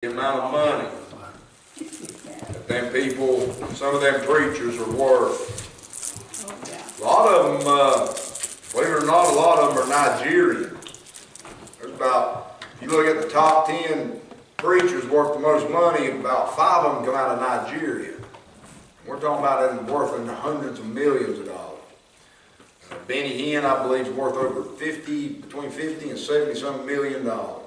The amount of money that them people, some of them preachers are worth. A lot of them, believe it or not, a lot of them are Nigerian. There's about, if you look at the top 10 preachers worth the most money, about 5 of them come out of Nigeria. We're talking about them worth in the hundreds of millions of dollars. Benny Hinn, I believe, is worth over between 50 and 70-some million dollars.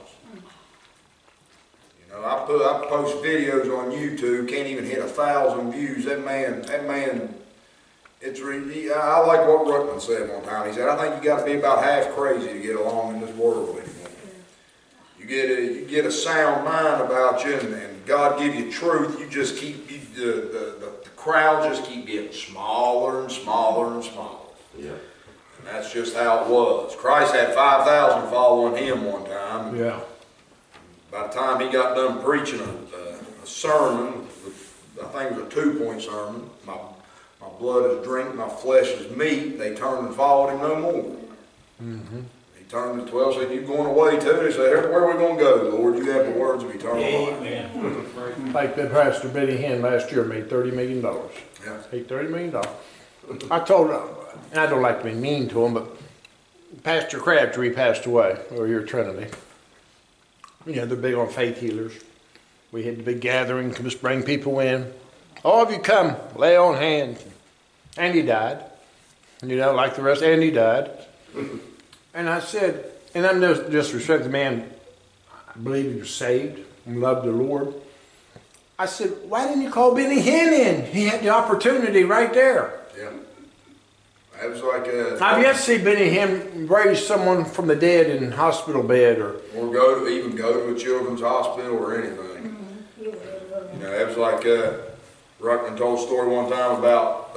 You know, I post videos on YouTube, can't even hit 1,000 views. That man, it's really, I like what Ruckman said one time. He said, I think you got to be about half crazy to get along in this world anymore. You get a sound mind about you, and God give you truth. You just keep the crowd just keep getting smaller and smaller and smaller. Yeah. And that's just how it was. Christ had 5,000 following him one time. Yeah. By the time he got done preaching a sermon, I think it was a 2-point sermon, my blood is drink, my flesh is meat, they turned and followed him no more. Mm-hmm. He turned to 12 and said, you going away too? They said, where are we going to go, Lord? You have the words of eternal life. Amen. Like that Pastor Benny Hinn last year made $30 million. Yeah. Made $30 million. I told him, and I don't like to be mean to him, but Pastor Crabtree passed away over here at Trinity. You know, they're big on faith healers. We had the big gathering, just bring people in. All of you come, lay on hands. And he died. You know, like the rest, and he died. And I said, and I'm no disrespect the man, I believe he was saved and loved the Lord. I said, why didn't you call Benny Hinn in? He had the opportunity right there. Yeah. It was like I've yet to see Benny Hinn raise someone from the dead in hospital bed or even go to a children's hospital or anything. You know, it was like Ruckman told a story one time about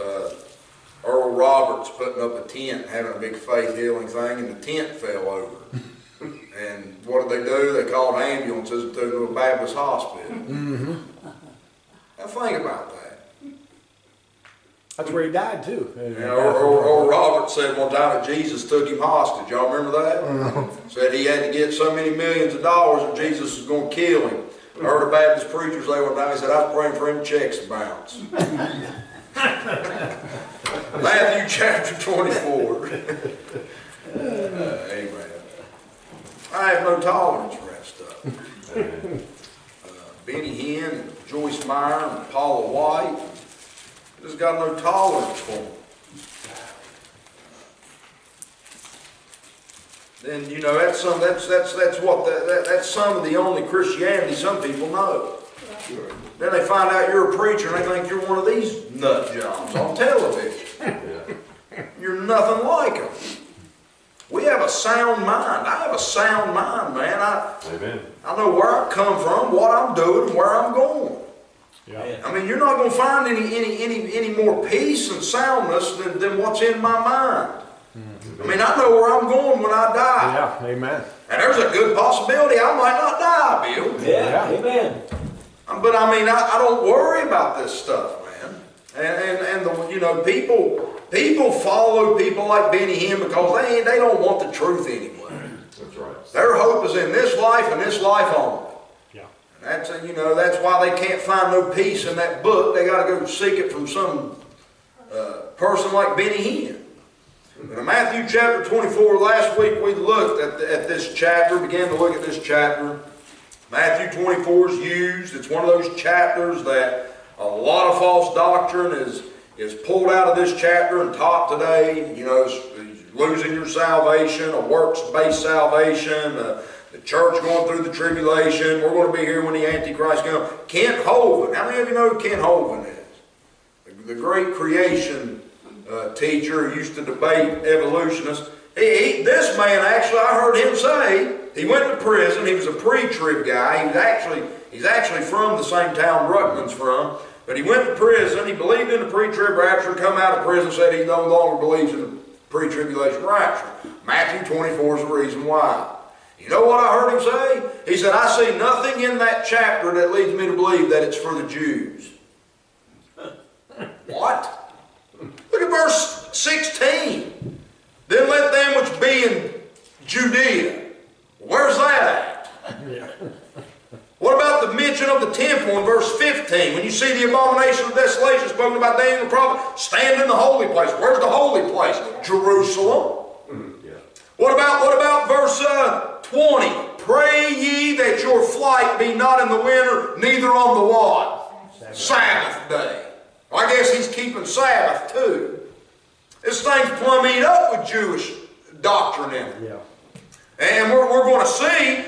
Earl Roberts putting up a tent, having a big faith healing thing, and the tent fell over. And what did they do? They called ambulances and took it to a Baptist hospital. Mm-hmm. Now think about that. That's where he died too. Earl Roberts said one time that Jesus took him hostage. Y'all remember that? Said he had to get so many millions of dollars and Jesus was going to kill him. I heard a Baptist preacher say one time, he said, I was praying for him checks to bounce. Matthew chapter 24. Amen. I have no tolerance for that stuff. Benny Hinn, Joyce Meyer, and Paula White. Just got no tolerance for them. Then you know that's some of the only Christianity some people know. Sure. Then they find out you're a preacher and they think you're one of these nut jobs on television. Yeah. You're nothing like them. We have a sound mind. I have a sound mind, man. Amen. I know where I come from, what I'm doing, and where I'm going. Yeah. I mean, you're not going to find any more peace and soundness than what's in my mind. Mm-hmm. I mean, I know where I'm going when I die. Yeah, amen. And there's a good possibility I might not die, Bill. Yeah, amen. But I mean, I don't worry about this stuff, man. And you know, people follow people like Benny Hinn because they don't want the truth anyway. That's right. Their hope is in this life and this life only. That's that's why they can't find no peace in that book. They got to go seek it from some person like Benny Hinn. In Matthew chapter 24, last week we looked at this chapter, began to look at this chapter. Matthew 24 is used. It's one of those chapters that a lot of false doctrine is pulled out of this chapter and taught today. You know, losing your salvation, a works-based salvation, the church going through the tribulation. We're going to be here when the Antichrist comes. Kent Hovind. How many of you know who Kent Hovind is? The great creation teacher who used to debate evolutionists. This man, actually, I heard him say, he went to prison. He was a pre-trib guy. He's actually from the same town Ruckman's from. But he went to prison. He believed in the pre-trib rapture. Come out of prison, said he no longer believes in the pre-tribulation rapture. Matthew 24 is the reason why. You know what I heard him say? He said, I see nothing in that chapter that leads me to believe that it's for the Jews. What? Look at verse 16. Then let them which be in Judea. Where's that at? What about about the mention of the temple in verse 15? When you see the abomination of desolation spoken about Daniel the prophet, stand in the holy place. Where's the holy place? Jerusalem. Yeah. What about verse 20? Pray ye that your flight be not in the winter, neither on the what? Sabbath day. Well, I guess he's keeping Sabbath too. This thing's plumb eat up with Jewish doctrine in it. Yeah. And we're going to see,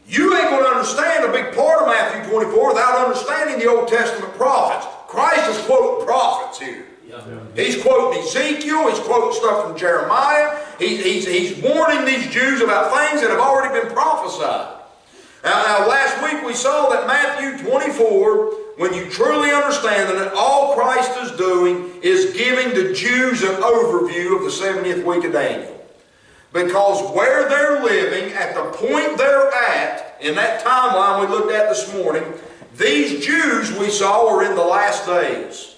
you ain't going to understand a big part of Matthew 24 without understanding the Old Testament prophets. Christ is quoting prophets here. Yeah. He's quoting Ezekiel, he's quoting stuff from Jeremiah, he's warning these Jews about things that have already been prophesied. Now last week we saw that Matthew 24, when you truly understand that all Christ is doing is giving the Jews an overview of the 70th week of Daniel. Because where they're living, at the point they're at, in that timeline we looked at this morning, these Jews we saw were in the last days.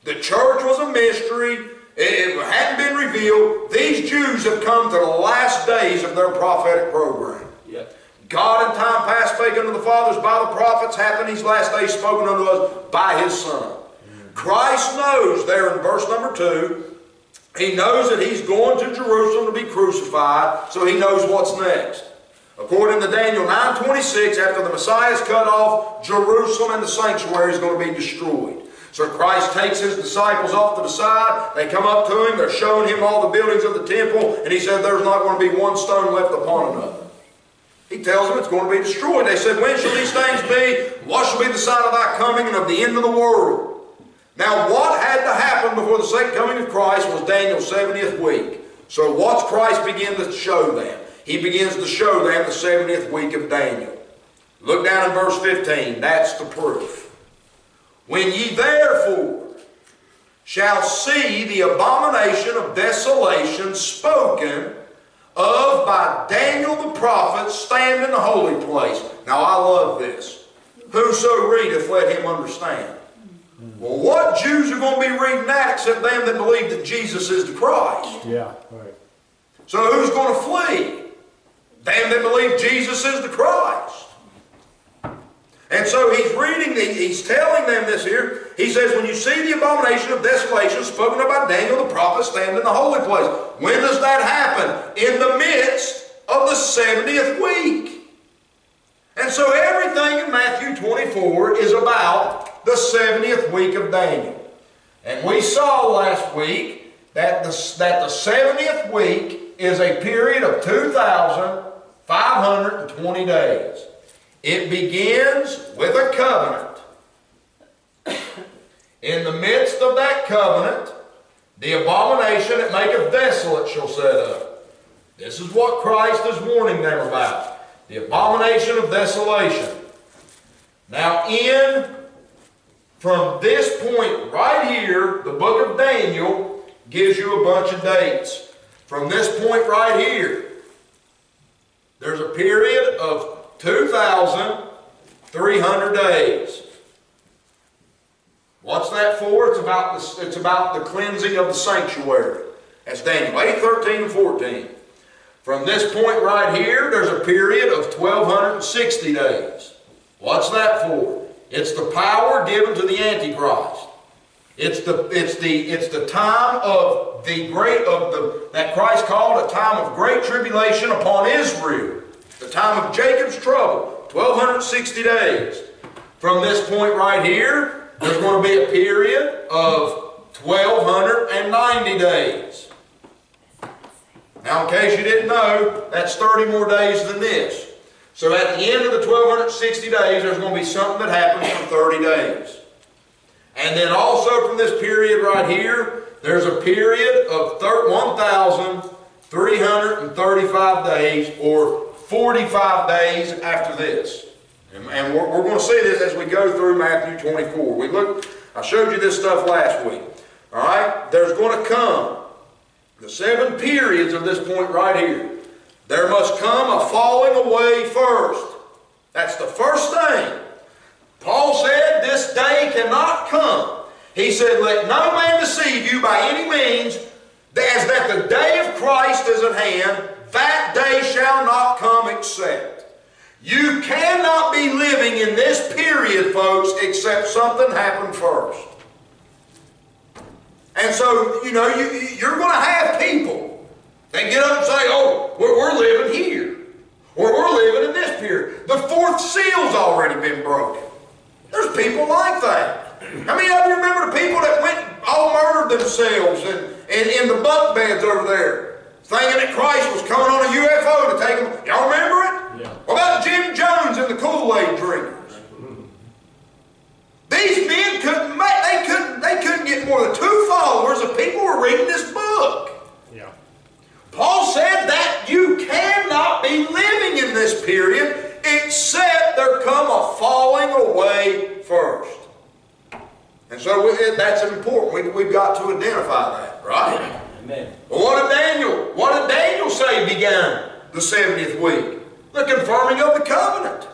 The church was a mystery. It hadn't been revealed. These Jews have come to the last days of their prophetic program. Yep. God in time past spake unto the fathers by the prophets, hath in these last days spoken unto us by His Son. Christ knows there in verse number 2, He knows that He's going to Jerusalem to be crucified, so He knows what's next. According to Daniel 9:26, after the Messiah is cut off, Jerusalem and the sanctuary is going to be destroyed. So Christ takes His disciples off to the side. They come up to Him. They're showing Him all the buildings of the temple. And He said there's not going to be one stone left upon another. He tells them it's going to be destroyed. They said, when shall these things be? What shall be the sign of thy coming and of the end of the world? Now what had to happen before the second coming of Christ was Daniel's 70th week. So what's Christ begin to show them? He begins to show them the 70th week of Daniel. Look down in verse 15. That's the proof. When ye therefore shall see the abomination of desolation spoken of by Daniel the prophet stand in the holy place. Now I love this. Whoso readeth, let him understand. Well, what Jews are going to be reading that except them that believe that Jesus is the Christ? Yeah, right. So who's going to flee? Them that believe Jesus is the Christ. And so he's reading, he's telling them this here. He says, when you see the abomination of desolation spoken of by Daniel the prophet stand in the holy place. When does that happen? In the midst of the 70th week. And so everything in Matthew 24 is about the 70th week of Daniel. And we saw last week that the 70th week is a period of 2,520 days. It begins with a covenant. In the midst of that covenant, the abomination that maketh desolate shall set up. This is what Christ is warning them about. The abomination of desolation. Now from this point right here, the book of Daniel gives you a bunch of dates. From this point right here, there's a period of 2,300 days. What's that for? It's about the cleansing of the sanctuary. That's Daniel 8, 13, and 14. From this point right here, there's a period of 1,260 days. What's that for? It's the power given to the Antichrist. It's the time of that Christ called a time of great tribulation upon Israel. The time of Jacob's trouble, 1,260 days. From this point right here, there's going to be a period of 1,290 days. Now, in case you didn't know, that's 30 more days than this. So at the end of the 1,260 days, there's going to be something that happens for 30 days. And then also from this period right here, there's a period of 1,335 days, or 45 days after this. And we're going to see this as we go through Matthew 24. I showed you this stuff last week. All right? There's going to come the 7 periods of this point right here. There must come a falling away first. That's the first thing. Paul said this day cannot come. He said, let no man deceive you by any means, as that the day of Christ is at hand, that day shall not come except. You cannot be living in this period, folks, except something happened first. And so, you know, you're going to have people that get up and say, oh, we're living here. Or we're living in this period. The fourth seal's already been broken. There's people like that. How many of you remember the people that went and all murdered themselves in the bunk beds over there, thinking that Christ was coming on a UFO to take them? Y'all remember it? Yeah. What about Jim Jones and the Kool-Aid drinkers? These men couldn't get more than 2 followers if people were reading this book. Yeah. Paul said that you cannot be living in this period except there come a falling away first. And so that's important. We've got to identify that, right? Amen. Well, what did Daniel say began the 70th week? The confirming of the covenant.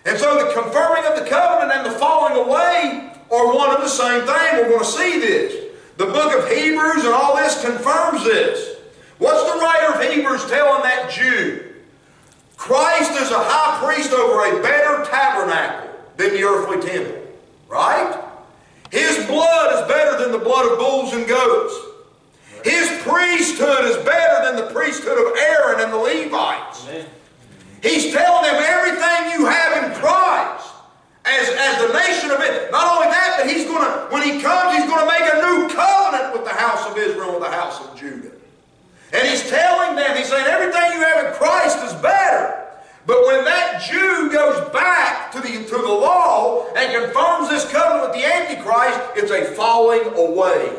And so the confirming of the covenant and the falling away are one and the same thing. We're going to see this. The book of Hebrews and all this confirms this. What's the writer of Hebrews telling that Jew? Christ is a high priest over a better tabernacle than the earthly temple. Right? His blood is better than the blood of bulls and goats. His priesthood is better than the priesthood of Aaron and the Levites. Amen. He's telling them everything you have in Christ as the nation of it. Not only that, but he's going to, when he comes, he's going to make a new covenant with the house of Israel and the house of Judah. And he's telling them, he's saying everything you have in Christ is better. But when that Jew goes back to the law and confirms this covenant with the Antichrist, it's a falling away.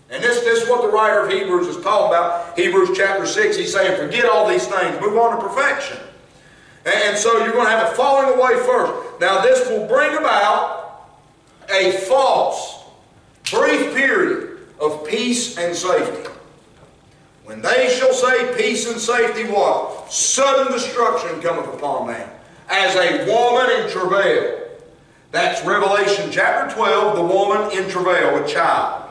And this is what the writer of Hebrews is talking about. Hebrews chapter 6, he's saying, forget all these things, move on to perfection. And so you're going to have a falling away first. Now this will bring about a false, brief period of peace and safety. When they shall say peace and safety, what? Sudden destruction cometh upon them, as a woman in travail. That's Revelation chapter 12, the woman in travail with child.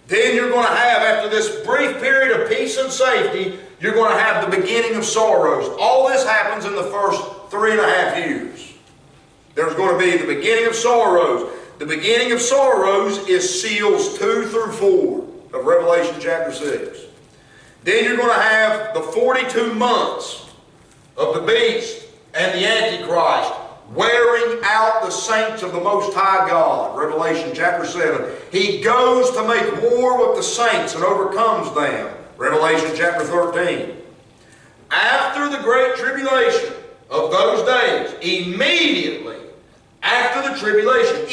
Then you're going to have, after this brief period of peace and safety, you're going to have the beginning of sorrows. All this happens in the first 3.5 years. There's going to be the beginning of sorrows. The beginning of sorrows is seals 2 through 4 of Revelation chapter 6. Then you're going to have the 42 months of the beast and the Antichrist wearing out the saints of the Most High God. Revelation chapter 7. He goes to make war with the saints and overcomes them. Revelation chapter 13. After the great tribulation of those days, immediately after the tribulation,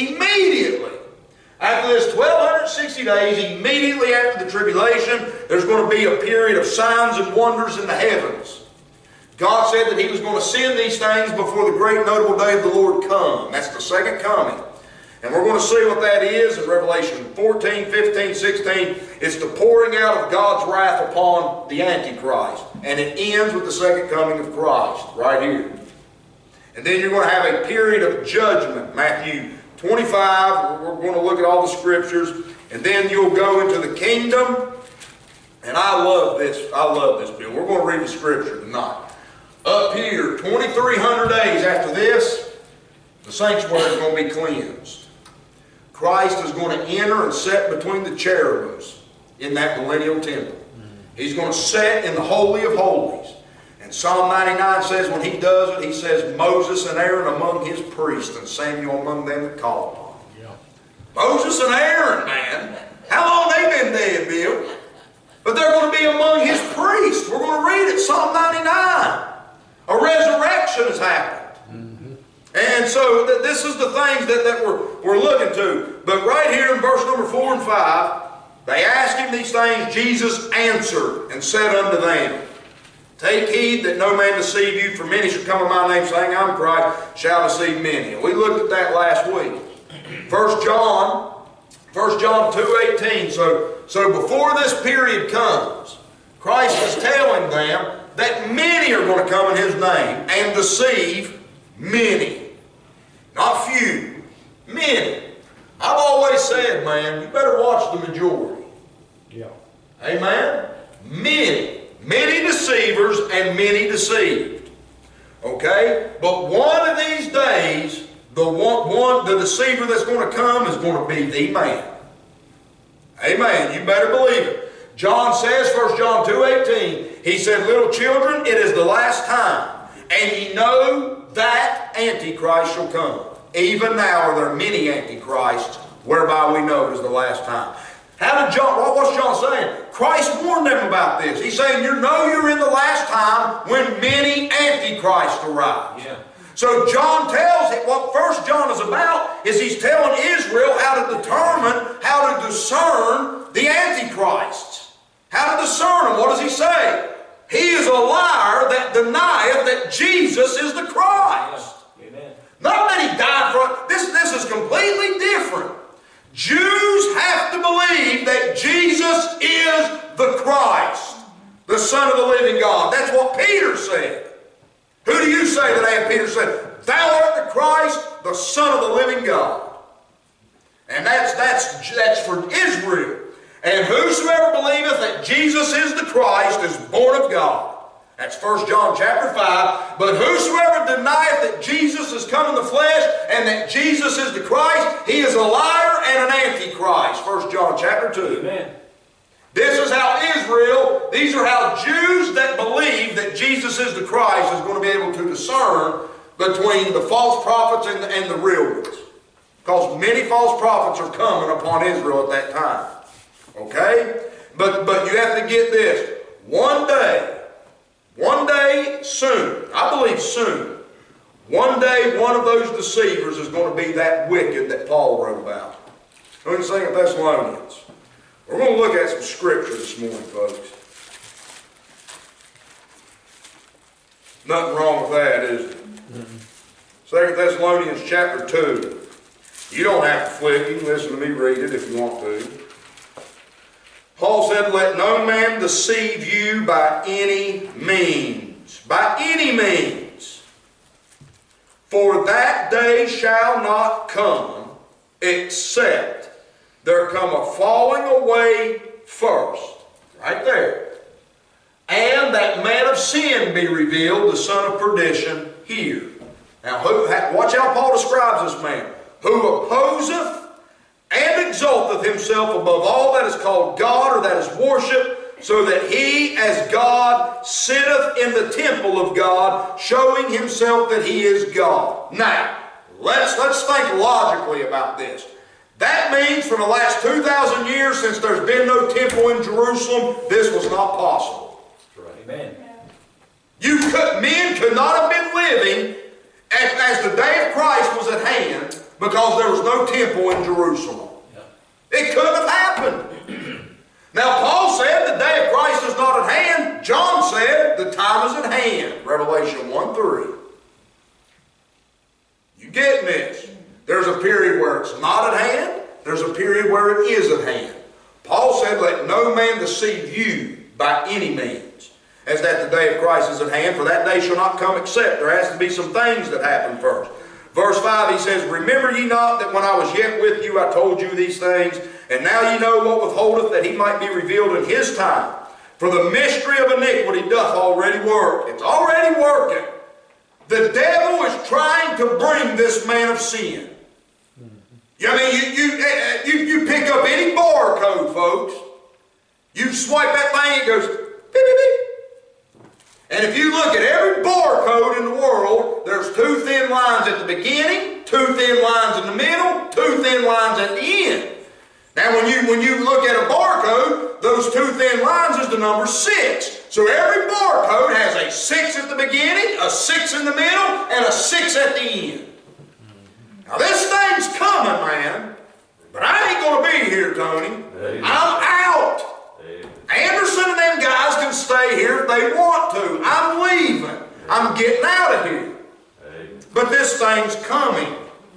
after this 1260 days, immediately after the tribulation, there's going to be a period of signs and wonders in the heavens. God said that He was going to send these things before the great notable day of the Lord come. That's the second coming. And we're going to see what that is in Revelation 14, 15, 16. It's the pouring out of God's wrath upon the Antichrist. And it ends with the second coming of Christ, right here. And then you're going to have a period of judgment, Matthew 25. We're going to look at all the scriptures. And then you'll go into the kingdom. And I love this bill. We're going to read the scripture tonight. Up here, 2,300 days after this, the sanctuary is going to be cleansed. Christ is going to enter and sit between the cherubims in that millennial temple. He's going to sit in the Holy of Holies. And Psalm 99 says when He does it, He says, Moses and Aaron among His priests and Samuel among them that call upon Him. Yeah. Moses and Aaron, man. How long they been dead, Bill? But they're going to be among His priests. We're going to read it, Psalm 99. A resurrection has happened. And so this is the things that we're looking to. But right here in verse number 4 and 5, they asked Him these things. Jesus answered and said unto them, Take heed that no man deceive you, for many shall come in my name, saying, I'm Christ, shall deceive many. And we looked at that last week. 1 John 2:18. So before this period comes, Christ is telling them that many are going to come in His name and deceive many. Not few, many. I've always said, man, you better watch the majority. Yeah. Amen? Many. Many deceivers and many deceived. the deceiver that's going to come is going to be the man. Amen. You better believe it. John says, 1 John 2:18, he said, little children, it is the last time, and ye know that Antichrist shall come. Even now are there many Antichrists, whereby we know it is the last time. What's John saying? Christ warned them about this. He's saying, you know you're in the last time when many Antichrists arise. Yeah. So John tells it, what 1 John is about is he's telling Israel how to determine, how to discern the Antichrists. How to discern them. What does he say? He is a liar that denieth that Jesus is the Christ. Amen. Not that he died for us. This is completely different. Jews have to believe that Jesus is the Christ, the Son of the living God. That's what Peter said. Who do you say that I am? Peter said, thou art the Christ, the Son of the living God. And that's for Israel. And whosoever believeth that Jesus is the Christ is born of God. That's 1 John chapter 5. But whosoever denieth that Jesus is come in the flesh and that Jesus is the Christ, he is a liar and an antichrist. 1 John chapter 2. Amen. This is how Israel, these are how Jews that believe that Jesus is the Christ is going to be able to discern between the false prophets and the real ones. Because many false prophets are coming upon Israel at that time. Okay? But you have to get this. One day soon, I believe soon, one day one of those deceivers is going to be that wicked that Paul wrote about. Look at 2 Thessalonians. We're going to look at some scripture this morning, folks. Nothing wrong with that, is there? 2 Thessalonians chapter 2. You don't have to flip. You can listen to me read it if you want to. Paul said, let no man deceive you by any means. By any means. For that day shall not come, except there come a falling away first. Right there. And that man of sin be revealed, the son of perdition, here. Now, watch how Paul describes this man. Who opposeth and exalteth himself above all that is called God or that is worshipped, so that he as God sitteth in the temple of God, showing himself that he is God. Now, let's think logically about this. That means for the last 2,000 years, since there's been no temple in Jerusalem, this was not possible. Amen. Men could not have been living as the day of Christ was at hand, because there was no temple in Jerusalem. It couldn't have happened. Now, Paul said the day of Christ is not at hand. John said the time is at hand. Revelation 1:3. You getting this? There's a period where it's not at hand. There's a period where it is at hand. Paul said, let no man deceive you by any means, as that the day of Christ is at hand, for that day shall not come except there has to be some things that happen first. Verse 5, he says, remember ye not that when I was yet with you I told you these things, and now ye know what withholdeth that he might be revealed in his time. For the mystery of iniquity doth already work. It's already working. The devil is trying to bring this man of sin. I mean, you pick up any barcode, folks. You swipe that thing, it goes beep, beep, beep. And if you look at every barcode in the world, there's two thin lines at the beginning, two thin lines in the middle, two thin lines at the end. Now, when you look at a barcode, those two thin lines is the number 6. So every barcode has a 6 at the beginning, a 6 in the middle, and a 6 at the end. Now, this thing's coming, man. But I ain't going to be here, Tony. Amen. I'm out. Amen. Anderson and them guys can stay here if they want to. I'm leaving. Amen. I'm getting out of here. Amen. But this thing's coming.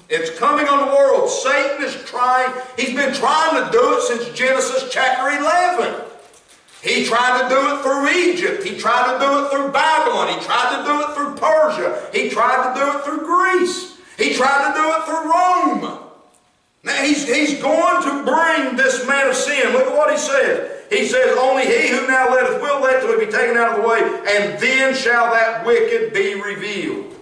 It's coming on the world. Satan is trying. He's been trying to do it since Genesis chapter 11. He tried to do it through Egypt. He tried to do it through Babylon. He tried to do it through Persia. He tried to do it through Greece. He tried to do it through Rome. Now he's going to bring this man of sin. Look at what he says. He says, only he who now letteth will let till he be taken out of the way, and then shall that wicked be revealed,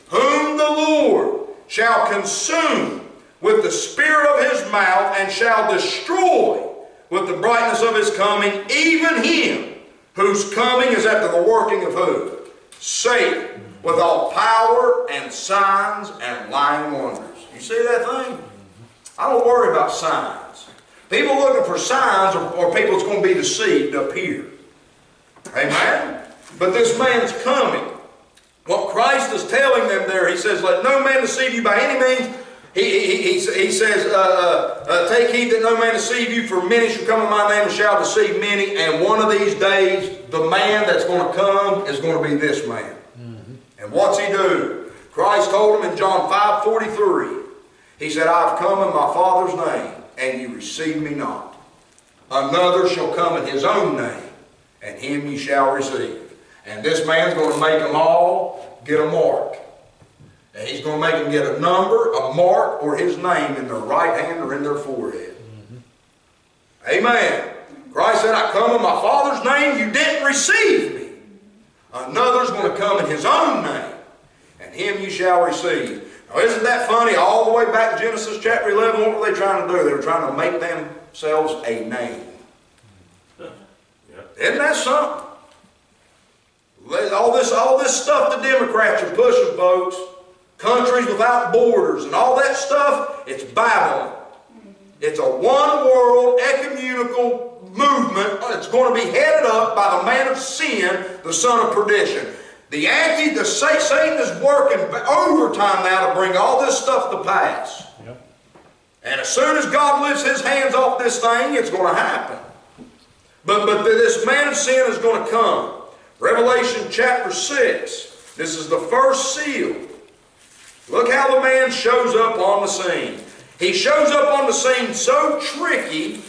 whom the Lord, shall consume with the spirit of his mouth, and shall destroy with the brightness of his coming, even him whose coming is after the working of who? Satan, with all power and signs and lying wonders. You see that thing? I don't worry about signs. People looking for signs are people that's going to be deceived up here. Amen? But this man's coming. What Christ is telling them there, he says, let no man deceive you by any means. He says, take heed that no man deceive you, for many shall come in my name and shall deceive many. And one of these days, the man that's going to come is going to be this man. And what's he do? Christ told him in John 5:43, he said, I have come in my Father's name, and you receive me not. Another shall come in his own name, and him ye shall receive. And this man's going to make them all get a mark. And he's going to make them get a number, a mark, or his name in their right hand or in their forehead. Amen. Christ said, I come in my Father's name, you didn't receive me. Another's going to come in his own name, and him you shall receive. Now isn't that funny? All the way back to Genesis chapter 11, what were they trying to do? They were trying to make themselves a name. Isn't that something? All this stuff the Democrats are pushing, folks, countries without borders and all that stuff, it's Babylon. It's a one-world ecumenical movement that's going to be headed up by the man of sin, the son of perdition. Satan is working overtime now to bring all this stuff to pass. Yep. And as soon as God lifts his hands off this thing, it's going to happen. But this man of sin is going to come. Revelation chapter 6. This is the first seal. Look how the man shows up on the scene. He shows up on the scene so tricky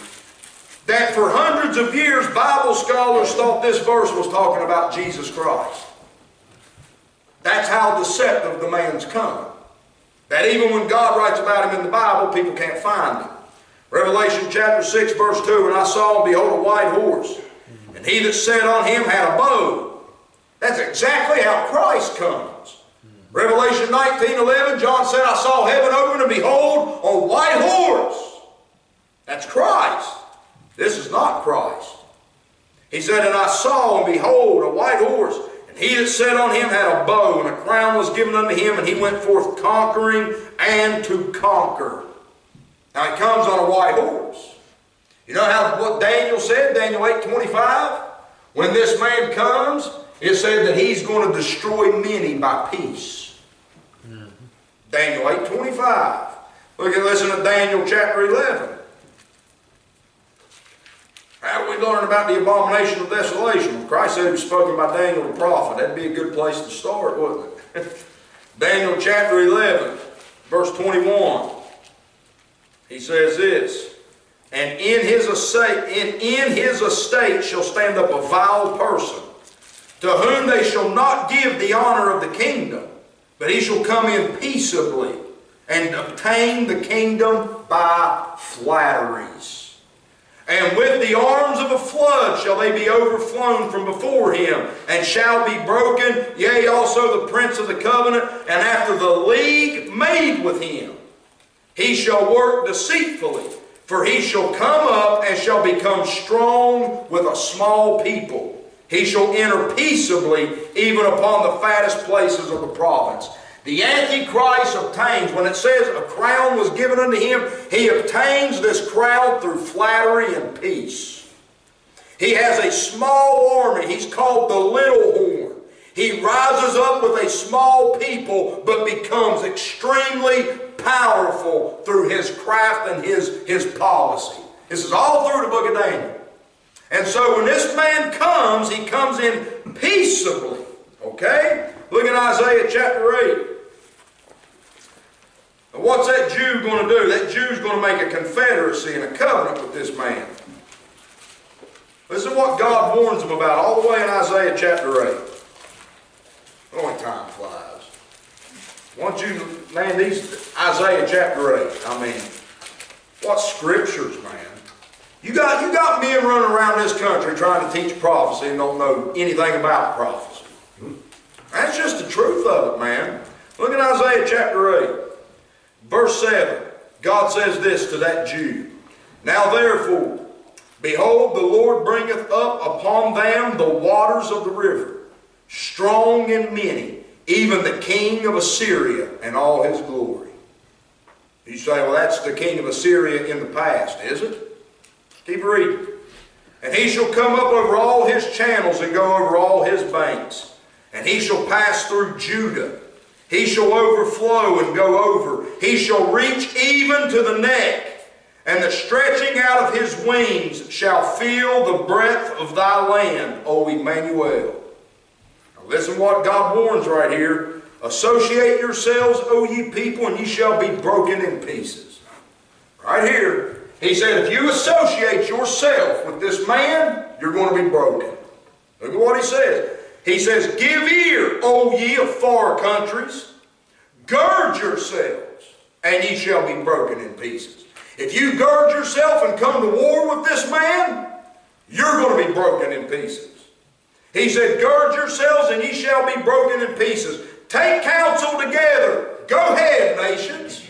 that for hundreds of years Bible scholars thought this verse was talking about Jesus Christ. That's how deceptive the man's coming. That even when God writes about him in the Bible, people can't find him. Revelation chapter 6 verse 2, and I saw and behold a white horse, and he that sat on him had a bow. That's exactly how Christ comes. Revelation 19:11, John said, I saw heaven open, and behold, a white horse. That's Christ. This is not Christ. He said, and I saw and behold a white horse, and he that sat on him had a bow, and a crown was given unto him, and he went forth conquering and to conquer. Now he comes on a white horse. You know what Daniel said, Daniel 8:25? When this man comes, it said that he's going to destroy many by peace. Daniel 8:25. Listen to Daniel chapter 11. How do we learn about the abomination of desolation? Christ said it was spoken by Daniel the prophet. That'd be a good place to start, wouldn't it? Daniel chapter 11, verse 21. He says this, and in his estate shall stand up a vile person, to whom they shall not give the honor of the kingdom, but he shall come in peaceably, and obtain the kingdom by flatteries. And with the arms of a flood shall they be overflown from before him, and shall be broken, yea, also the prince of the covenant, and after the league made with him. He shall work deceitfully, for he shall come up and shall become strong with a small people. He shall enter peaceably even upon the fattest places of the province. The Antichrist obtains, when it says a crown was given unto him, he obtains this crown through flattery and peace. He has a small army. He's called the little horn. He rises up with a small people, but becomes extremely powerful through his craft and his policy. This is all through the book of Daniel. And so when this man comes, he comes in peaceably. Okay? Look at Isaiah chapter 8. And what's that Jew going to do? That Jew's going to make a confederacy and a covenant with this man. Listen to what God warns him about all the way in Isaiah chapter 8. Only time flies. Why don't you, man, Isaiah chapter 8, I mean, what scriptures, man. You got men running around this country trying to teach prophecy and don't know anything about prophecy. That's just the truth of it, man. Look at Isaiah chapter 8. verse 7, God says this to that Jew. Now therefore, behold, the Lord bringeth up upon them the waters of the river, strong and many, even the king of Assyria and all his glory. You say, well, that's the king of Assyria in the past, is it? Keep reading. And he shall come up over all his channels and go over all his banks. And he shall pass through Judah. He shall overflow and go over. He shall reach even to the neck. And the stretching out of his wings shall fill the breadth of thy land, O Emmanuel. Now listen what God warns right here. Associate yourselves, O ye people, and ye shall be broken in pieces. Right here, he said, if you associate yourself with this man, you're going to be broken. Look at what he says. He says, give ear, O ye of far countries. Gird yourselves, and ye shall be broken in pieces. If you gird yourself and come to war with this man, you're going to be broken in pieces. He said, gird yourselves, and ye shall be broken in pieces. Take counsel together. Go ahead, nations.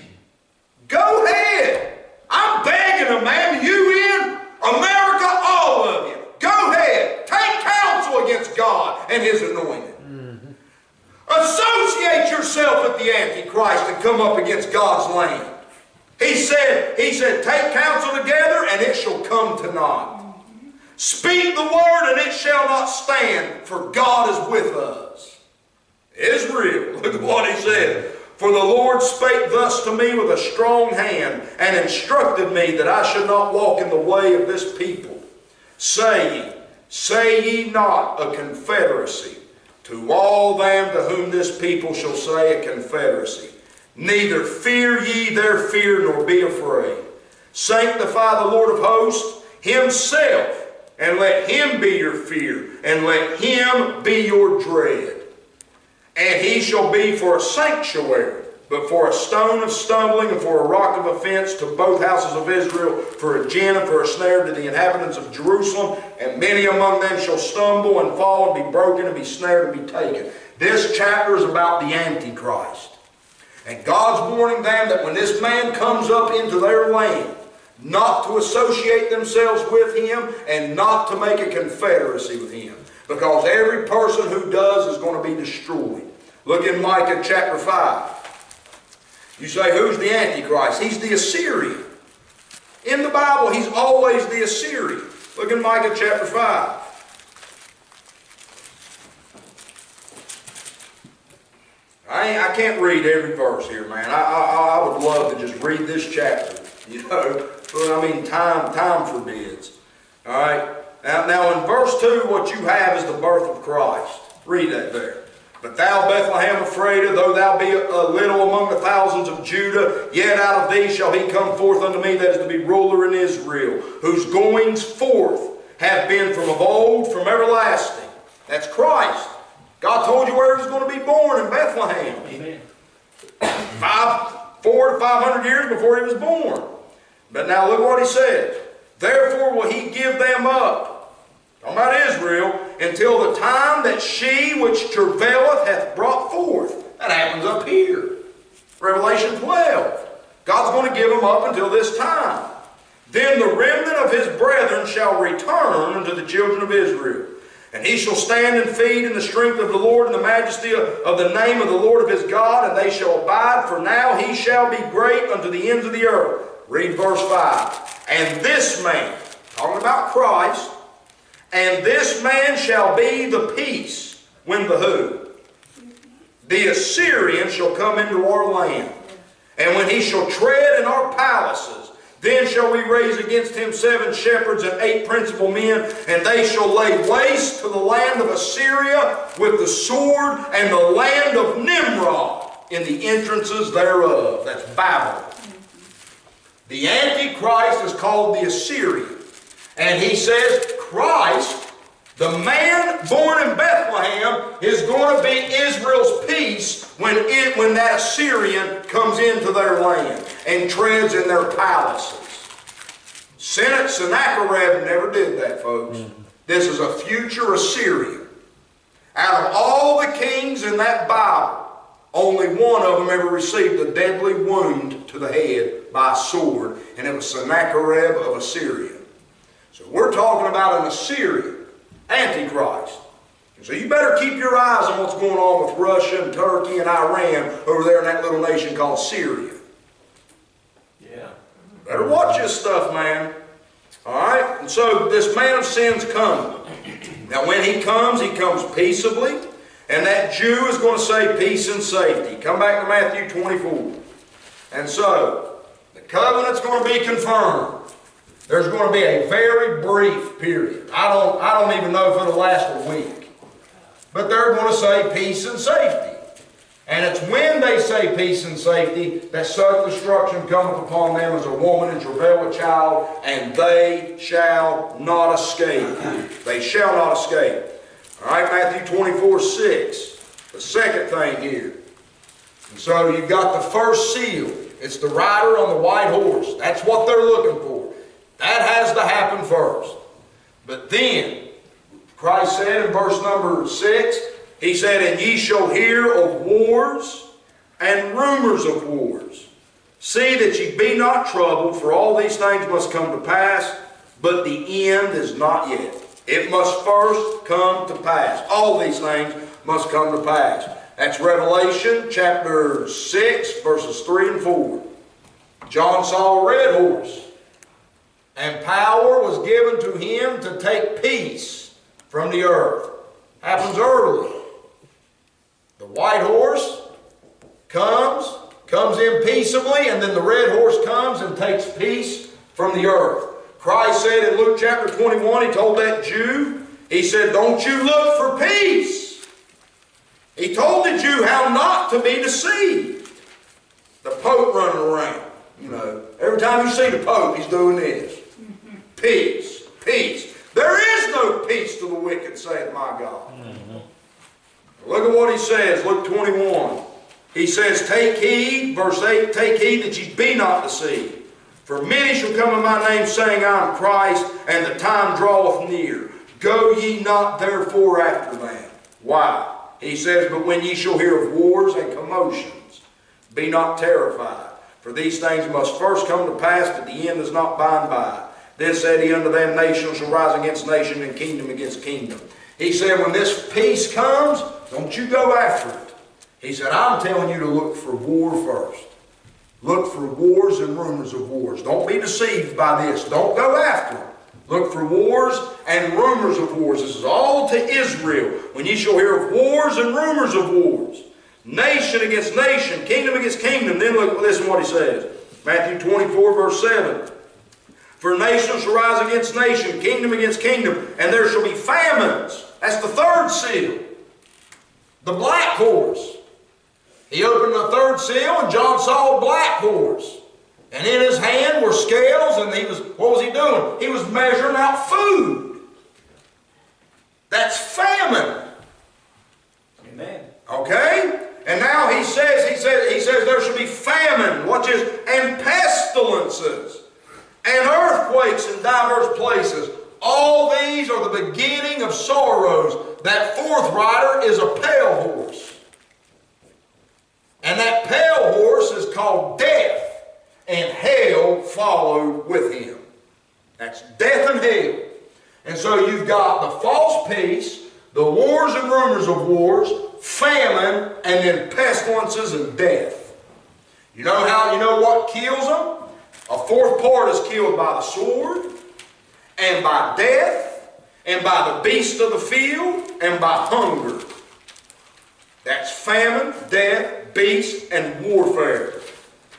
Go ahead. I'm begging them, man. You in? America, all of you. Go ahead. Take counsel against God and His anointed. Associate yourself with the Antichrist and come up against God's land. He said, take counsel together and it shall come to naught. Speak the word and it shall not stand, for God is with us. Israel, look at what he said. For the Lord spake thus to me with a strong hand, and instructed me that I should not walk in the way of this people. Say ye not a confederacy to all them to whom this people shall say a confederacy. Neither fear ye their fear, nor be afraid. Sanctify the Lord of hosts himself, and let him be your fear, and let him be your dread. And he shall be for a sanctuary, but for a stone of stumbling and for a rock of offense to both houses of Israel, for a gin and for a snare to the inhabitants of Jerusalem. And many among them shall stumble and fall and be broken and be snared and be taken. This chapter is about the Antichrist. And God's warning them that when this man comes up into their land, not to associate themselves with him and not to make a confederacy with him. Because every person who does is going to be destroyed. Look in Micah chapter 5. You say, who's the Antichrist? He's the Assyrian. In the Bible, he's always the Assyrian. Look in Micah chapter 5. I can't read every verse here, man. I would love to just read this chapter. You know, but I mean, time forbids. All right. Now in verse 2, what you have is the birth of Christ. Read that there. But thou, Bethlehem Ephratah, though thou be a little among the thousands of Judah, yet out of thee shall he come forth unto me that is to be ruler in Israel, whose goings forth have been from of old, from everlasting. That's Christ. God told you where he was going to be born, in Bethlehem. Amen. 400 to 500 years before he was born. But now look what he says. Therefore will he give them up, talking about Israel, until the time that she which travaileth hath brought forth. That happens up here. Revelation 12. God's going to give them up until this time. Then the remnant of his brethren shall return unto the children of Israel. And he shall stand and feed in the strength of the Lord and the majesty of the name of the Lord of his God, and they shall abide, for now he shall be great unto the ends of the earth. Read verse 5. And this man, talking about Christ, and this man shall be the peace, when the who? The Assyrian shall come into our land. And when he shall tread in our palaces, then shall we raise against him 7 shepherds and 8 principal men, and they shall lay waste to the land of Assyria with the sword, and the land of Nimrod in the entrances thereof. That's Babylon. The Antichrist is called the Assyrian. And he says Christ, the man born in Bethlehem, is going to be Israel's peace when that Assyrian comes into their land and treads in their palaces. Sennacherib never did that, folks. This is a future Assyrian. Out of all the kings in that Bible, Only one of them ever received a deadly wound to the head by a sword, and it was Sennacherib of Assyria. So we're talking about an Assyrian, Antichrist. And so you better keep your eyes on what's going on with Russia and Turkey and Iran over there in that little nation called Syria. Yeah. Better watch this stuff, man. Alright? And so this man of sin's coming. Now when he comes peaceably. And that Jew is going to say peace and safety. Come back to Matthew 24. And so, the covenant's going to be confirmed. There's going to be a very brief period. I don't even know if it'll last a week. But they're going to say peace and safety. And it's when they say peace and safety that sudden destruction cometh upon them as a woman and travail a child, and they shall not escape. They shall not escape. All right, Matthew 24:6, the second thing here. And so you've got the first seal. It's the rider on the white horse. That's what they're looking for. That has to happen first. But then, Christ said in verse number 6, He said, and ye shall hear of wars and rumors of wars. See that ye be not troubled, for all these things must come to pass, but the end is not yet. It must first come to pass. All these things must come to pass. That's Revelation chapter 6, verses 3 and 4. John saw a red horse, and power was given to him to take peace from the earth. Happens early. The white horse comes in peaceably, and then the red horse comes and takes peace from the earth. Christ said in Luke chapter 21, He told that Jew, He said, don't you look for peace. He told the Jew how not to be deceived. The Pope running around. You know, every time you see the Pope, he's doing this. Peace, peace. There is no peace to the wicked, saith my God. Look at what he says, Luke 21. He says, take heed, verse 8, take heed that ye be not deceived. For many shall come in my name, saying, I am Christ, and the time draweth near. Go ye not therefore after them. Why? He says, but when ye shall hear of wars and commotions, be not terrified. For these things must first come to pass, but the end is not by and by. Then said he unto them, nation shall rise against nation, and kingdom against kingdom. He said, when this peace comes, don't you go after it. He said, I'm telling you to look for war first. Look for wars and rumors of wars. Don't be deceived by this. Don't go after them. Look for wars and rumors of wars. This is all to Israel. When ye shall hear of wars and rumors of wars, nation against nation, kingdom against kingdom. Then listen to what he says. Matthew 24, verse 7. For nation shall rise against nation, kingdom against kingdom, and there shall be famines. That's the third seal. The black horse. He opened the third seal, and John saw a black horse. And in his hand were scales, and what was he doing? He was measuring out food. That's famine. Amen. Okay? And now he says there shall be famine, watch this, and pestilences, and earthquakes in diverse places. All these are the beginning of sorrows. That fourth rider is a pale horse. And that pale horse is called death, and hell followed with him. That's death and hell. And so you've got the false peace, the wars and rumors of wars, famine, and then pestilences and death. You know what kills them? A fourth part is killed by the sword, and by death, and by the beast of the field, and by hunger. That's famine, death, beast, and warfare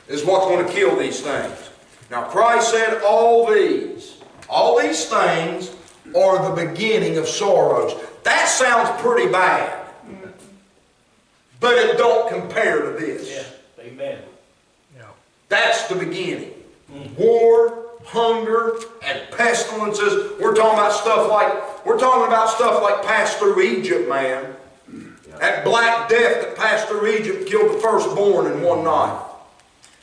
is what's going to kill these things. Now Christ said all these things are the beginning of sorrows. That sounds pretty bad, but it don't compare to this. Yeah. Amen. Yeah. That's the beginning. War, hunger, and pestilences. We're talking about stuff like passed through Egypt, man. That black death that passed through Egypt and killed the firstborn in one night.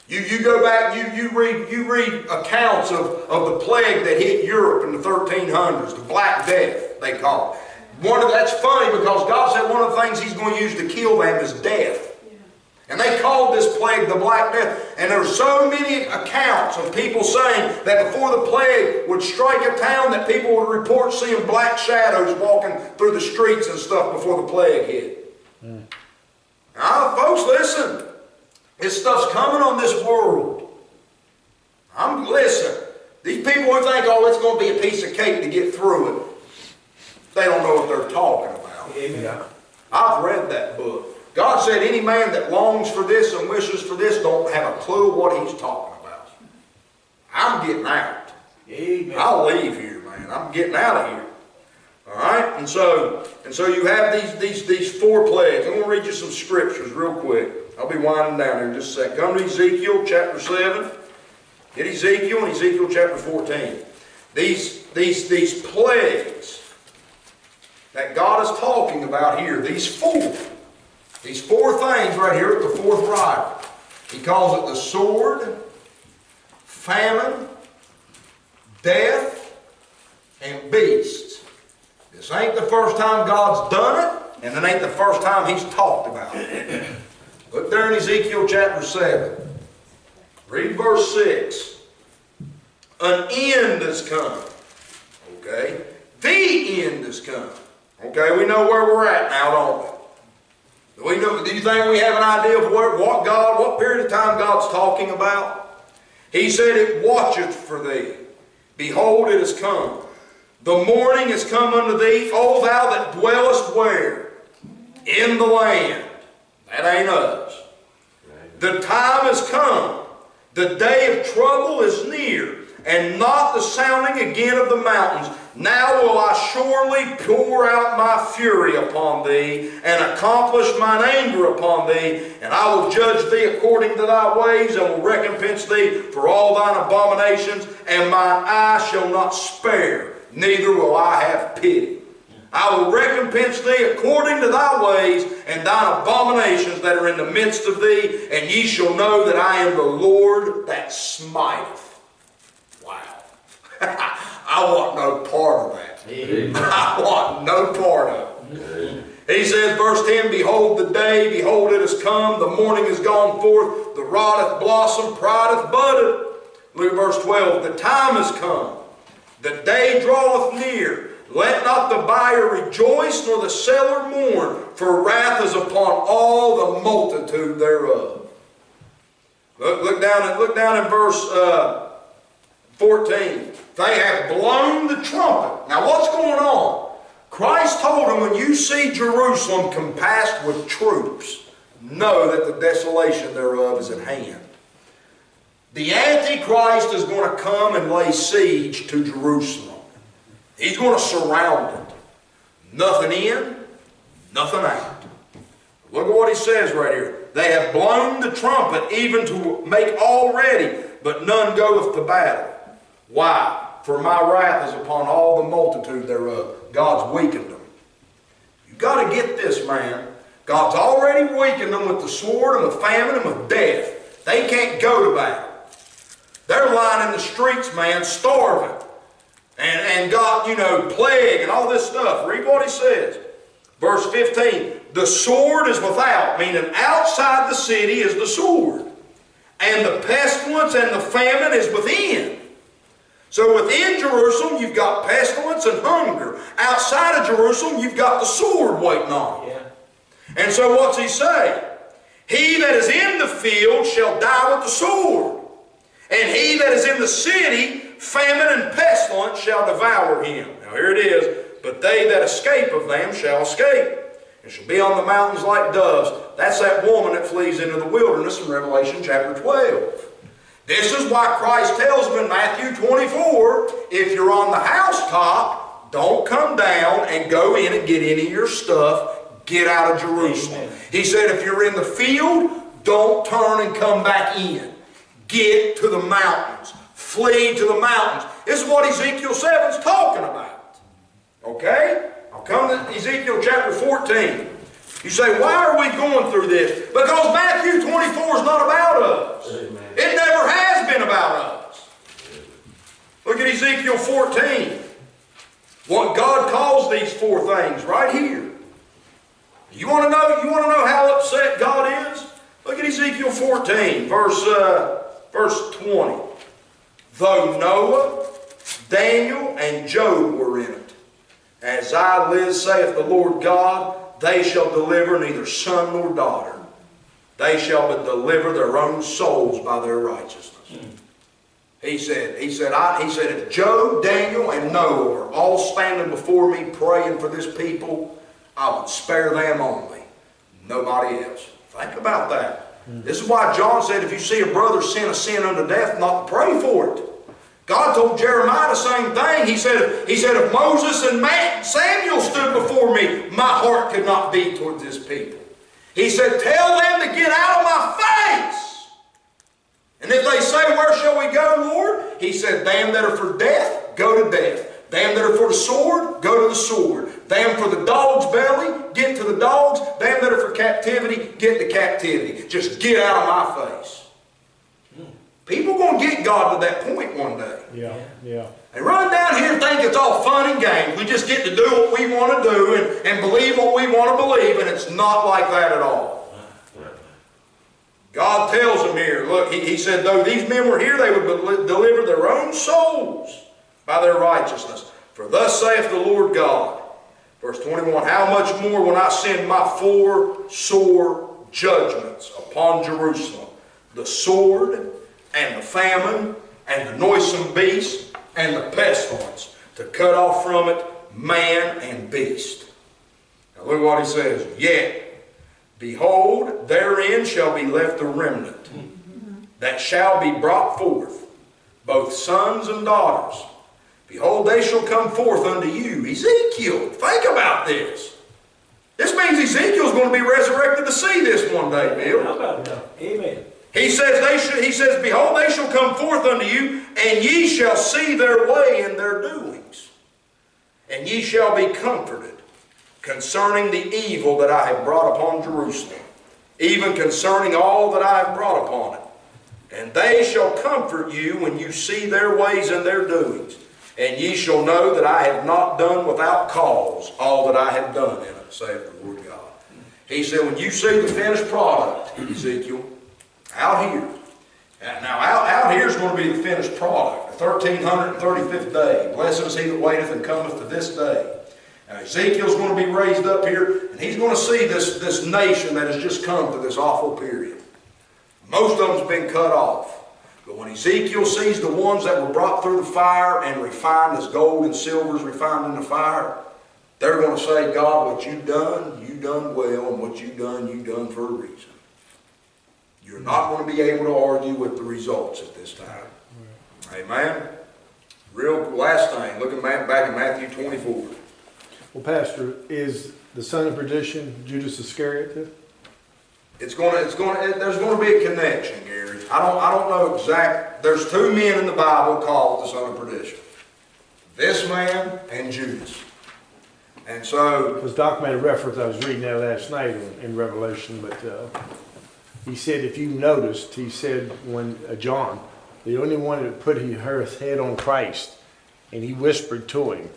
You go back, you read accounts of the plague that hit Europe in the 1300s, the Black Death, they call it. That's funny because God said one of the things He's going to use to kill them is death. And they called this plague the Black Death. And there's so many accounts of people saying that before the plague would strike a town, that people would report seeing black shadows walking through the streets and stuff before the plague hit. Now, folks, listen. This stuff's coming on this world. Listen. These people who think, oh, it's going to be a piece of cake to get through it, they don't know what they're talking about. Amen. I've read that book. God said any man that longs for this and wishes for this don't have a clue what he's talking about. I'm getting out. Amen. I'll leave here, man. I'm getting out of here. All right? And so you have these 4 plagues. I'm going to read you some scriptures real quick. I'll be winding down here in just a second. Come to Ezekiel chapter 7. Get Ezekiel and Ezekiel chapter 14. These plagues that God is talking about here, these 4 things right here at the 4th rider. He calls it the sword, famine, death, and beasts. This ain't the first time God's done it, and it ain't the first time He's talked about it. Look there in Ezekiel chapter 7. Read verse 6. An end has come. Okay? The end has come. Okay, we know where we're at now, don't we? Do you think we have an idea of what period of time God's talking about? He said, it watcheth for thee. Behold, it has come. The morning is come unto thee, O thou that dwellest where? In the land. That ain't us. The time has come. The day of trouble is near, and not the sounding again of the mountains. Now will I surely pour out my fury upon thee, and accomplish mine anger upon thee, and I will judge thee according to thy ways, and will recompense thee for all thine abominations, and mine eye shall not spare, neither will I have pity. I will recompense thee according to thy ways and thine abominations that are in the midst of thee, and ye shall know that I am the Lord that smiteth. Wow. I want no part of that. I want no part of it. He says, verse 10, behold the day, behold it has come, the morning is gone forth, the rod hath blossomed, pride hath budded. Look at verse 12, the time is come, the day draweth near. Let not the buyer rejoice, nor the seller mourn, for wrath is upon all the multitude thereof. Look down in verse 14. They have blown the trumpet. Now what's going on? Christ told them, when you see Jerusalem compassed with troops, know that the desolation thereof is at hand. The Antichrist is going to come and lay siege to Jerusalem. He's going to surround it. Nothing in, nothing out. Look at what he says right here. They have blown the trumpet even to make all ready, but none goeth to battle. Why? For my wrath is upon all the multitude thereof. God's weakened them. You've got to get this, man. God's already weakened them with the sword and with famine and with death. They can't go to battle. They're lying in the streets, man, starving. And got, plague and all this stuff. Read what he says. Verse 15. The sword is without, meaning outside the city is the sword. And the pestilence and the famine is within. So within Jerusalem, you've got pestilence and hunger. Outside of Jerusalem, you've got the sword waiting on you. Yeah. And so what's he say? He that is in the field shall die with the sword. And he that is in the city, famine and pestilence shall devour him. Now here it is. But they that escape of them shall escape, and shall be on the mountains like doves. That's that woman that flees into the wilderness in Revelation chapter 12. This is why Christ tells them in Matthew 24, if you're on the housetop, don't come down and go in and get any of your stuff. Get out of Jerusalem. Amen. He said if you're in the field, don't turn and come back in. Get to the mountains. Flee to the mountains. This is what Ezekiel 7 is talking about. Okay? I'll come to Ezekiel chapter 14. You say, why are we going through this? Because Matthew 24 is not about us. Amen. It never has been about us. Look at Ezekiel 14. What God calls these 4 things right here. You want to know how upset God is? Look at Ezekiel 14, verse 20. Though Noah, Daniel, and Job were in it, as I live, saith the Lord God, they shall deliver neither son nor daughter. They shall but deliver their own souls by their righteousness. He said, if Job, Daniel, and Noah were all standing before me praying for this people, I would spare them only, nobody else. Think about that. This is why John said, if you see a brother sin a sin unto death, not to pray for it. God told Jeremiah the same thing. He said, if Moses and Samuel stood before me, my heart could not beat towards this people. He said, tell them to get out of my face. And if they say, where shall we go, Lord? He said, them that are for death, go to death. Them that are for the sword, go to the sword. Them for the dog's belly, get to the dogs. Them that are for captivity, get to captivity. Just get out of my face. People are going to get God to that point one day. Yeah. They run down here and think it's all fun and games. We just get to do what we want to do and believe what we want to believe, and it's not like that at all. God tells them here, look, he said, though these men were here, they would deliver their own souls by their righteousness. For thus saith the Lord God. Verse 21, how much more when I send my 4 sore judgments upon Jerusalem, the sword and the famine and the noisome beast and the pestilence, to cut off from it man and beast. Now look what he says. Yet, behold, therein shall be left a remnant that shall be brought forth, both sons and daughters. Behold, they shall come forth unto you. Ezekiel, think about this. This means Ezekiel's going to be resurrected to see this one day, Bill. How about that? Amen. He says, behold, they shall come forth unto you, and ye shall see their way and their doings. And ye shall be comforted concerning the evil that I have brought upon Jerusalem, even concerning all that I have brought upon it. And they shall comfort you when you see their ways and their doings. And ye shall know that I have not done without cause all that I have done in it, saith the Lord God. He said, when you see the finished product, Ezekiel, out here. Now, out here is going to be the finished product, the 1335th day. Blessed is he that waiteth and cometh to this day. Now, Ezekiel's going to be raised up here, and he's going to see this nation that has just come to this awful period. Most of them's been cut off. But when Ezekiel sees the ones that were brought through the fire and refined as gold and silver is refined in the fire, they're going to say, God, what you've done well, and what you've done for a reason. You're not going to be able to argue with the results at this time. Amen? Real last thing, looking back in Matthew 24. Well, Pastor, is the son of perdition Judas Iscariot too? There's going to be a connection, Gary. I don't know exact. There's 2 men in the Bible called the son of perdition. This man and Judas. And so, Because Doc made a reference, I was reading that last night in Revelation, but he said, if you noticed, he said when John, the only one that put his head on Christ, and he whispered to him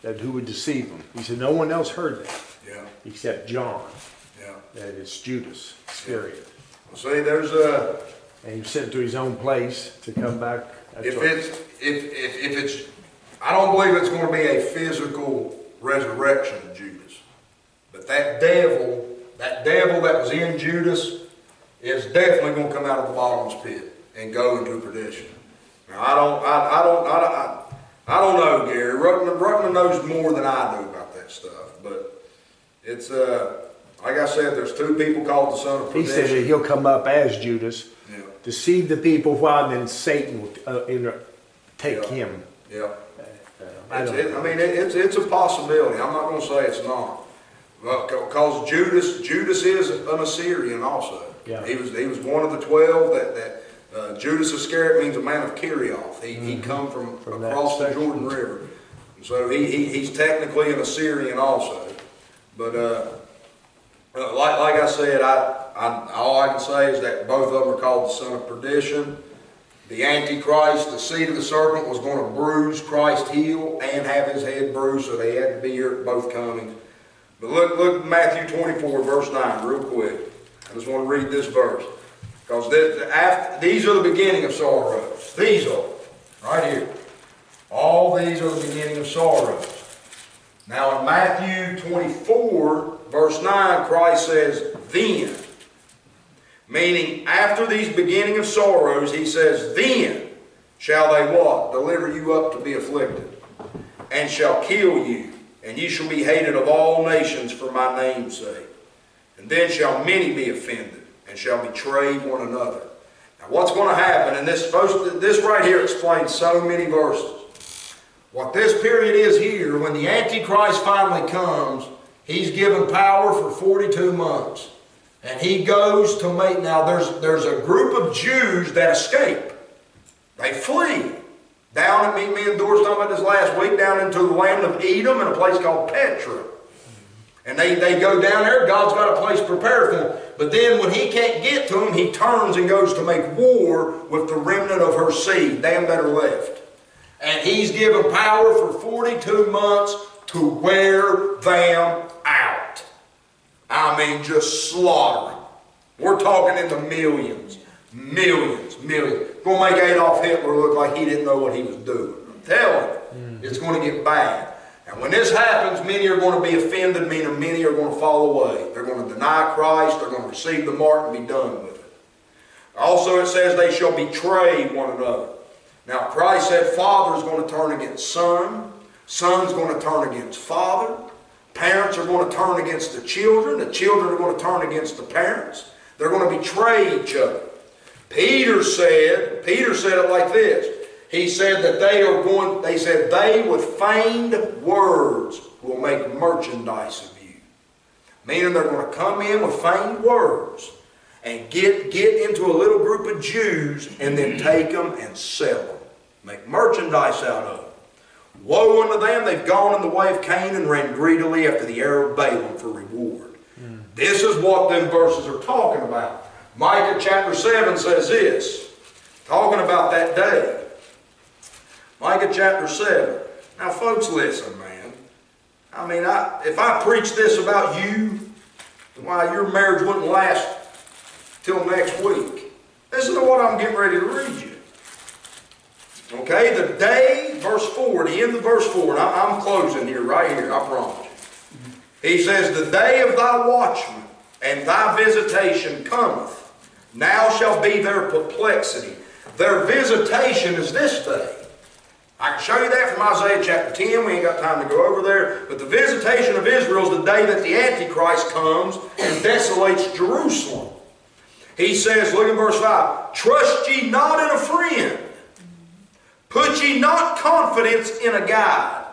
that who would deceive him. He said no one else heard that, except John. That it's Judas Iscariot. Well, see, there's and he was sent to his own place to come back. If it's, I don't believe it's going to be a physical resurrection of Judas, but that devil that was in Judas is definitely going to come out of the bottomless pit and go into perdition. Now I don't know, Gary. Ruckman knows more than I do about that stuff, but it's like I said, there's 2 people called the son of perdition. He said that he'll come up as Judas, deceive the people, while then Satan will take him. Yeah. It's a possibility. I'm not going to say it's not. Because Judas is an Assyrian also. Yeah. He was one of the 12 that Judas Iscariot means a man of Kerioth. He come from across the Jordan River. So he's technically an Assyrian also. But like I said, all I can say is that both of them are called the son of perdition. The Antichrist, the seed of the serpent, was going to bruise Christ's heel and have his head bruised, so they had to be here at both comings. But look Matthew 24, verse 9, real quick. I just want to read this verse. Because these are the beginning of sorrows. These are, right here. All these are the beginning of sorrows. Now in Matthew 24, verse 9, Christ says, then. Meaning, after these beginning of sorrows, he says, then shall they what? Deliver you up to be afflicted, and shall kill you, and ye shall be hated of all nations for my name's sake. And then shall many be offended, and shall betray one another. Now what's going to happen, and this right here explains so many verses. What this period is here, when the Antichrist finally comes, he's given power for 42 months. And he goes to make, now there's a group of Jews that escape. They flee. Down at me and Doris talking about this last week, down into the land of Edom in a place called Petra. And they go down there, God's got a place prepared for them. But then when he can't get to them, he turns and goes to make war with the remnant of her seed, them that are left. And he's given power for 42 months to wear them out. I mean, just slaughter them. We're talking in the millions. Millions. Going to make Adolf Hitler look like he didn't know what he was doing. I'm telling you, it's going to get bad. And when this happens, many are going to be offended, meaning many are going to fall away. They're going to deny Christ, they're going to receive the mark and be done with it. Also it says they shall betray one another. Now Christ said father is going to turn against son, son's going to turn against father, parents are going to turn against the children are going to turn against the parents. They're going to betray each other. Peter said it like this. He said that they with feigned words will make merchandise of you. Meaning they're going to come in with feigned words and get into a little group of Jews and then take them and sell them. Make merchandise out of them. Woe unto them, they've gone in the way of Cain and ran greedily after the heir of Balaam for reward. This is what them verses are talking about. Micah chapter 7 says this, talking about that day. Micah chapter 7. Now folks, listen, man. I mean, if I preach this about you, why your marriage wouldn't last till next week. Listen to what I'm getting ready to read you. Okay, the day, verse 4, the end of verse 4, and I'm closing here, right here, I promise you. He says, the day of thy watchman and thy visitation cometh. Now shall be their perplexity. Their visitation is this day. I can show you that from Isaiah chapter 10. We ain't got time to go over there. But the visitation of Israel is the day that the Antichrist comes and desolates Jerusalem. He says, look at verse 5, trust ye not in a friend. Put ye not confidence in a guide.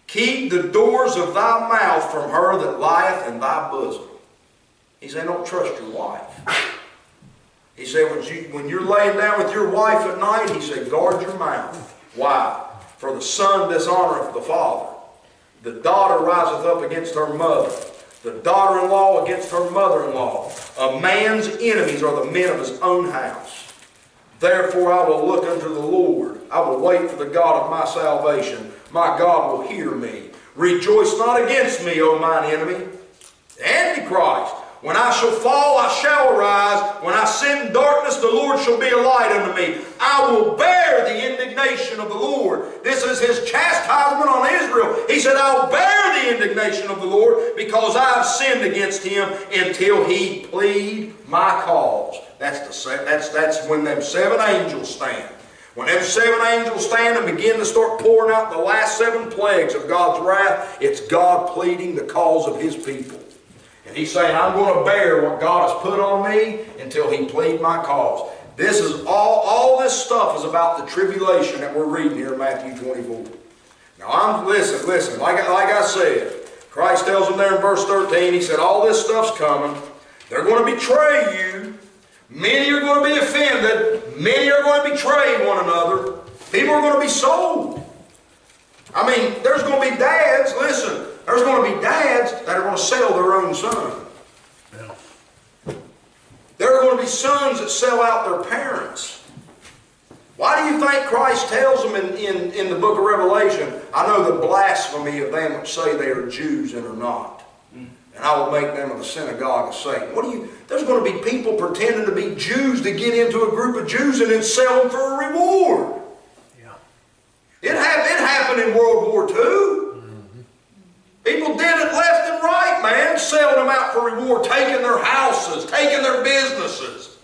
Keep the doors of thy mouth from her that lieth in thy bosom. He said, don't trust your wife. He said, when you're laying down with your wife at night, he said, guard your mouth. Why? For the son dishonoreth the father. The daughter riseth up against her mother. The daughter-in-law against her mother-in-law. A man's enemies are the men of his own house. Therefore I will look unto the Lord. I will wait for the God of my salvation. My God will hear me. Rejoice not against me, O mine enemy. The Antichrist. When I shall fall, I shall arise. When I sit in darkness, the Lord shall be a light unto me. I will bear the indignation of the Lord. This is his chastisement on Israel. He said, I'll bear the indignation of the Lord because I have sinned against him until he plead my cause. That's when them 7 angels stand. When them 7 angels stand and begin to start pouring out the last 7 plagues of God's wrath, it's God pleading the cause of his people. And he's saying, I'm going to bear what God has put on me until he plead my cause. This is all this stuff is about the tribulation that we're reading here in Matthew 24. Now, listen, like I said, Christ tells them there in verse 13, he said, all this stuff's coming. They're going to betray you. Many are going to be offended. Many are going to betray one another. People are going to be sold. I mean, there's going to be dads, listen, there's going to be dads that are going to sell their own son. Yeah. There are going to be sons that sell out their parents. Why do you think Christ tells them in the book of Revelation, I know the blasphemy of them which say they are Jews and are not, and I will make them of the synagogue of Satan. There's going to be people pretending to be Jews to get into a group of Jews and then sell them for a reward. Yeah. It happened in World War II. People did it left and right, man, selling them out for reward, taking their houses, taking their businesses.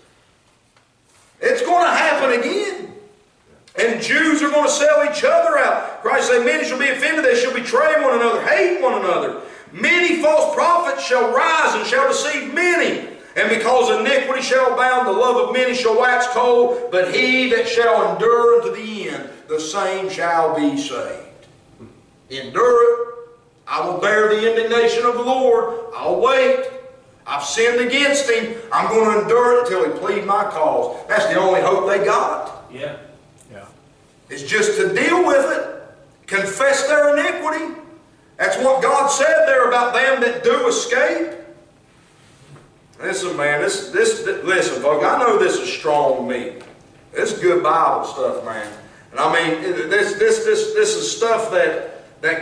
It's going to happen again. And Jews are going to sell each other out. Christ said, many shall be offended, they shall betray one another, hate one another. Many false prophets shall rise and shall deceive many. And because iniquity shall abound, the love of many shall wax cold. But he that shall endure unto the end, the same shall be saved. Endure it. I will bear the indignation of the Lord. I'll wait. I've sinned against him. I'm going to endure it until he plead my cause. That's the only hope they got. Yeah. Yeah. It's just to deal with it. Confess their iniquity. That's what God said there about them that do escape. Listen, man, listen, folks, I know this is strong meat. This is good Bible stuff, man. And I mean, this is stuff that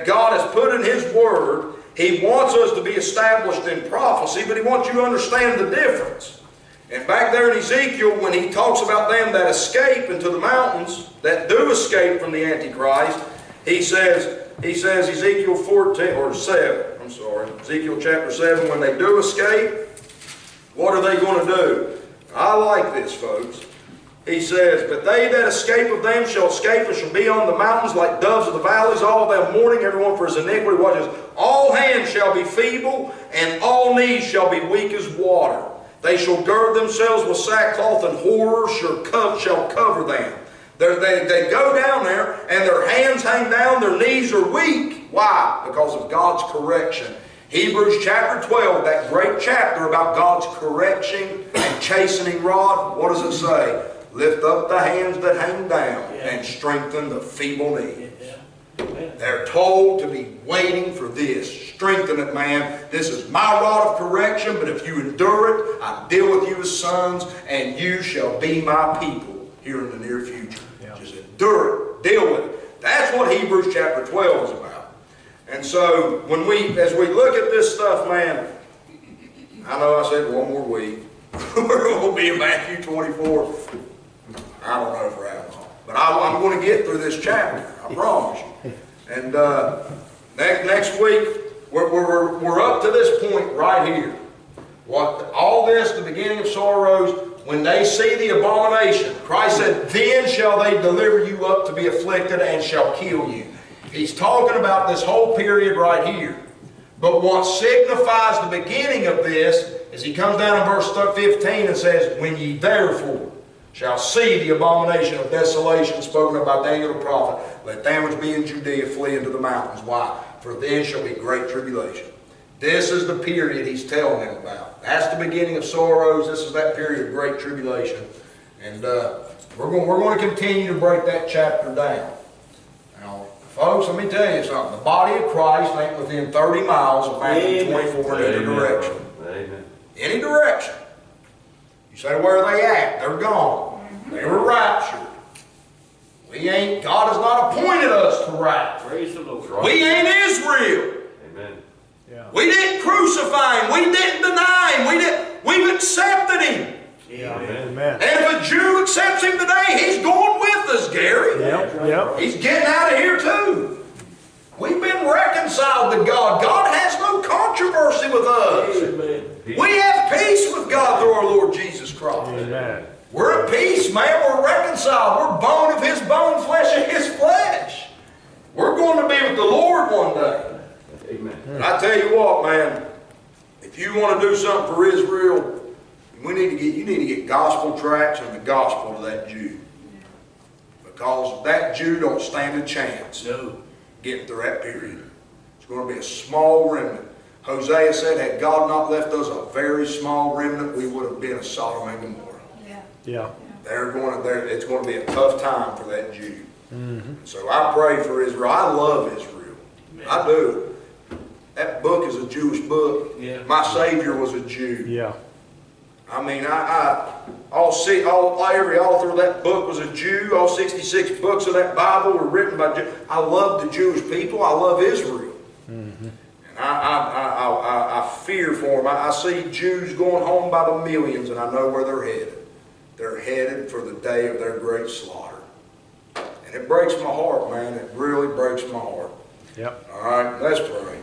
God has put in His Word. He wants us to be established in prophecy, but He wants you to understand the difference. And back there in Ezekiel, when He talks about them that escape into the mountains, that do escape from the Antichrist, He says Ezekiel 7, Ezekiel chapter 7, when they do escape, what are they going to do? I like this, folks. He says, but they that escape of them shall escape and shall be on the mountains like doves of the valleys, all them mourning, everyone for his iniquity. Watch this. All hands shall be feeble, and all knees shall be weak as water. They shall gird themselves with sackcloth, and horror shall cover them. They go down there, and their hands hang down, their knees are weak. Why? Because of God's correction. Hebrews chapter 12, that great chapter about God's correction and chastening rod, what does it say? Lift up the hands that hang down and strengthen the feeble knees. They're told to be waiting for this. Strengthen it, man. This is my rod of correction, but if you endure it, I deal with you as sons, and you shall be my people here in the near future. Just endure it. Deal with it. That's what Hebrews chapter 12 is about. And so, as we look at this stuff, man, I know I said one more week. We're going to be in Matthew 24. I don't know for how long. But I'm going to get through this chapter. I promise you. And next week, we're up to this point right here. All this, the beginning of sorrows, when they see the abomination, Christ said, then shall they deliver you up to be afflicted and shall kill you. He's talking about this whole period right here. But what signifies the beginning of this is he comes down in verse 15 and says, when ye therefore shall see the abomination of desolation spoken of by Daniel the prophet, let them which be in Judea flee into the mountains. Why? For then shall be great tribulation. This is the period he's telling them about. That's the beginning of sorrows. This is that period of great tribulation. And we're going to continue to break that chapter down. Now, folks, let me tell you something. The body of Christ ain't within 30 miles of Matthew 24 in any direction. Amen. Any direction. You say, where are they at? They're gone. They were raptured. God has not appointed us to rapture. Praise the Lord. We ain't Israel. Amen. Yeah. We didn't crucify Him. We didn't deny Him. We've accepted Him. Amen. And if a Jew accepts Him today, he's going with us, Gary. Yep. He's getting out of here too. We've been reconciled to God. God has no controversy with us. Amen. We have peace with God through our Lord Jesus Christ. Amen. We're at peace, man. We're reconciled. We're bone of His bone, flesh of His flesh. We're going to be with the Lord one day. Amen. And I tell you what, man, if you want to do something for Israel, you need to get gospel tracts and the gospel to that Jew. Because that Jew don't stand a chance getting through that period. It's going to be a small remnant. Hosea said, had God not left us a very small remnant, we would have been a Sodom and Gomorrah. Yeah. It's going to be a tough time for that Jew. So I pray for Israel. I love Israel. I do. That book is a Jewish book. My Savior was a Jew. Yeah. I mean, every author of that book was a Jew. All 66 books of that Bible were written by Jews. I love the Jewish people. I love Israel. And I fear for them. I see Jews going home by the millions, and I know where they're headed. They're headed for the day of their great slaughter. And it breaks my heart, man. It really breaks my heart. Yep. All right, let's pray.